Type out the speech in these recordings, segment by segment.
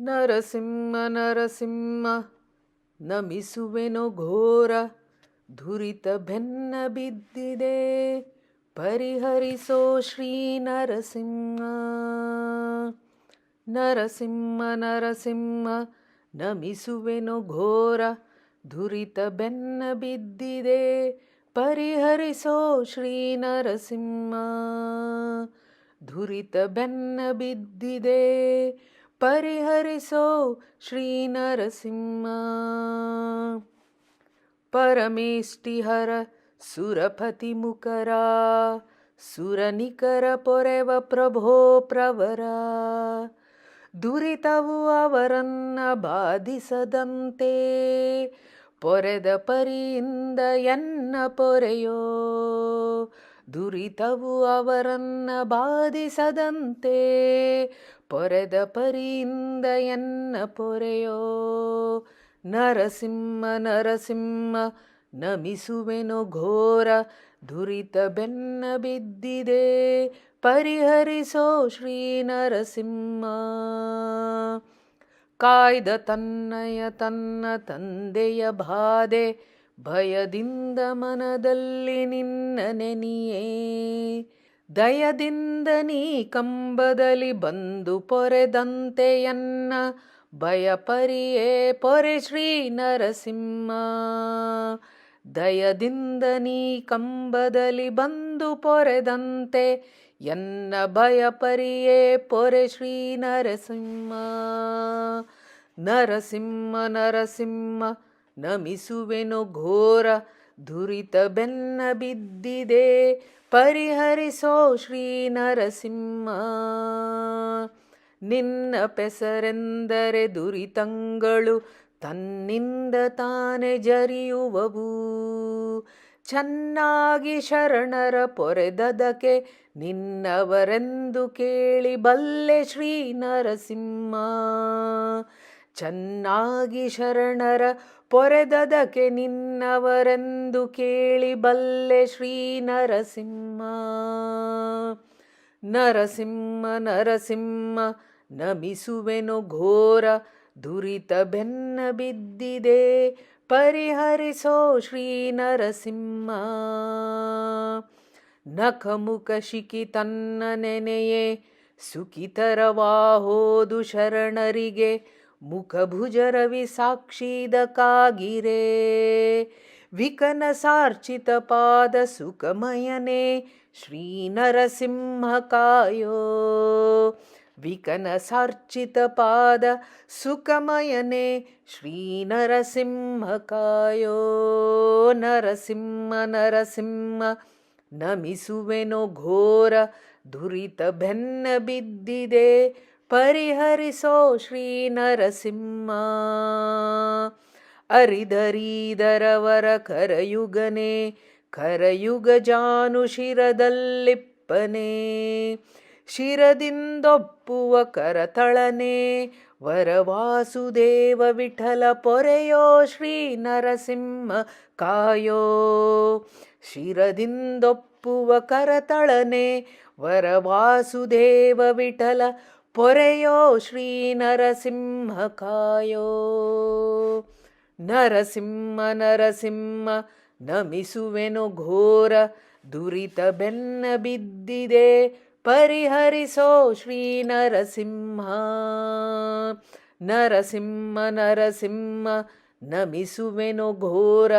ನರಸಿಂಹ ನರಸಿಂಹ ನಮಿಸುವೆನು ಘೋರ ದುರಿತ ಬೆನ್ನ ಬಿದ್ದಿದೆ ಪರಿಹರಿಸೋ ಶ್ರೀ ನರಸಿಂಹ. ನರಸಿಂಹ ನರಸಿಂಹ ನಮಿಸುವೆನು ಘೋರ ದುರಿತ ಬೆನ್ನ ಬಿದ್ದಿದೆ ಪರಿಹರಿಸೋ ಶ್ರೀ ನರಸಿಂಹ. ದುರಿತ ಬೆನ್ನ ಬಿದ್ದಿದೆ ಪರಿಹರಿಸೋ ಶ್ರೀ ನರಸಿಂಹ. ಪರಮೇಷ್ಠಿಹರ ಸುರಪತಿ ಮುಕರ ಸುರನಿಕರ ಪೊರೆವ ಪ್ರಭೋ ಪ್ರವರ. ದುರಿತವು ಅವರನ್ನ ಬಾಧಿಸದಂತೆ ಪೊರೆದ ಪರಿಯಿಂದ ಎನ್ನ ಪೊರೆಯೋ. ದುರಿತವು ಅವರನ್ನ ಬಾಧಿಸದಂತೆ ಪೊರೆದ ಪರಿಯಿಂದ ಎನ್ನ ಪೊರೆಯೋ. ನರಸಿಂಹ ನರಸಿಂಹ ನಮಿಸುವೆನು ಘೋರ ದುರಿತ ಬೆನ್ನ ಬಿದ್ದಿದೆ ಪರಿಹರಿಸೋ ಶ್ರೀ ನರಸಿಂಹ. ಕಾಯ್ದ ತನ್ನಯ ತನ್ನ ತಂದೆಯ ಬಾಧೆ ಭಯದಿಂದ ಮನದಲ್ಲಿ ನಿನ್ನ ನೆನಿಯೇ. ದಯದಿಂದ ನೀ ಕಂಬದಲ್ಲಿ ಬಂದು ಪೊರೆದಂತೆ ಎನ್ನ ಭಯ ಪರಿಯೇ ಪೊರೆ ಶ್ರೀ ನರಸಿಂಹ. ದಯದಿಂದ ನೀ ಕಂಬದಲ್ಲಿ ಬಂದು ಪೊರೆದಂತೆ ಎನ್ನ ಭಯ ಪರಿಯೇ ಪೊರೆ ಶ್ರೀ ನರಸಿಂಹ. ನರಸಿಂಹ ನರಸಿಂಹ ನಮಿಸುವೆನು ಘೋರ ದುರಿತ ಬೆನ್ನ ಬಿದ್ದಿದೆ ಪರಿಹರಿಸೋ ಶ್ರೀ ನರಸಿಂಹ. ನಿನ್ನ ಪೆಸರೆಂದರೆ ದುರಿತಂಗಳು ತನ್ನಿಂದ ತಾನೇ ಜರಿಯುವವು. ಚೆನ್ನಾಗಿ ಶರಣರ ಪೊರೆದದಕ್ಕೆ ನಿನ್ನವರೆಂದು ಕೇಳಿ ಬಲ್ಲೆ ಶ್ರೀ ನರಸಿಂಹ. ಚೆನ್ನಾಗಿ ಶರಣರ ಪೊರೆದದಕ್ಕೆ ನಿನ್ನವರೆಂದು ಕೇಳಿ ಬಲ್ಲೆ ಶ್ರೀ ನರಸಿಂಹ. ನರಸಿಂಹ ನರಸಿಂಹ ನಮಿಸುವೆನು ಘೋರ ದುರಿತ ಬೆನ್ನ ಬಿದ್ದಿದೆ ಪರಿಹರಿಸೋ ಶ್ರೀ ನರಸಿಂಹ. ನಖಮುಖ ಶಿಖಿ ತನ್ನ ನೆನೆಯೇ ಸುಖಿತರವಾಹೋದು ಶರಣರಿಗೆ ಮುಖಭುಜ ರವಿ ಸಾಕ್ಷಿದಕ್ಕಾಗಿರೇ. ವಿಕನ ಸಾರ್ಚಿತ ಪಾದ ಸುಖಮಯನೇ ಶ್ರೀ ನರಸಿಂಹ ಕಾಯೋ. ವಿಕನ ಸಾರ್ಚಿತ ಪಾದ ಸುಖಮಯನೇ ಶ್ರೀ ನರಸಿಂಹ ಕಾಯೋ. ನರಸಿಂಹ ನರಸಿಂಹ ನಮಿಸುವೆನು ಘೋರ ದುರಿತ ಬೆನ್ನ ಬಿದ್ದಿದೆ ಪರಿಹರಿಸೋ ಶ್ರೀ ನರಸಿಂಹ. ಅರಿದರೀದರವರ ಕರಯುಗನೆ ಕರಯುಗ ಜಾನು ಶಿರದಲ್ಲಿಪ್ಪನೆ. ಶಿರದಿಂದೊಪ್ಪುವ ಕರತಳನೆ ವರವಾಸುದೇವ ವಿಠಲ ಪೊರೆಯೋ ಶ್ರೀ ನರಸಿಂಹ ಕಾಯೋ. ಶಿರದಿಂದೊಪ್ಪುವ ಕರತಳನೆ ವರವಾಸುದೇವ ವಿಠಲ ಪೊರೆಯೋ ಶ್ರೀ ನರಸಿಂಹ ಕಾಯೋ. ನರಸಿಂಹ ನರಸಿಂಹ ನಮಿಸುವೆನು ಘೋರ ದುರಿತ ಬೆನ್ನ ಬಿದ್ದಿದೆ ಪರಿಹರಿಸೋ ಶ್ರೀ ನರಸಿಂಹ. ನರಸಿಂಹ ನರಸಿಂಹ ನಮಿಸುವೆನು ಘೋರ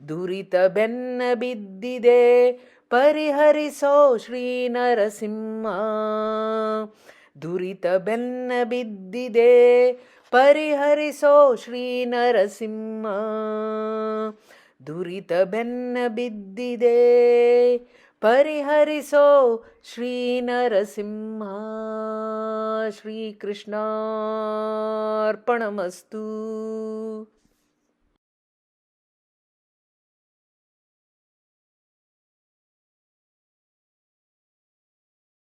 ದುರಿತ ಬೆನ್ನ ಬಿದ್ದಿದೆ ಪರಿಹರಿಸೋ ಶ್ರೀ ನರಸಿಂಹ. ದುರಿತ ಬೆನ್ನ ಬಿದ್ದಿದೆ ಪರಿಹರಿಸೋ ಶ್ರೀ ನರಸಿಂಹ. ದುರಿತ ಬೆನ್ನ ಬಿದ್ದಿದೆ ಪರಿಹರಿಸೋ ಶ್ರೀ ನರಸಿಂಹ. ಶ್ರೀಕೃಷ್ಣಾರ್ಪಣಮಸ್ತು.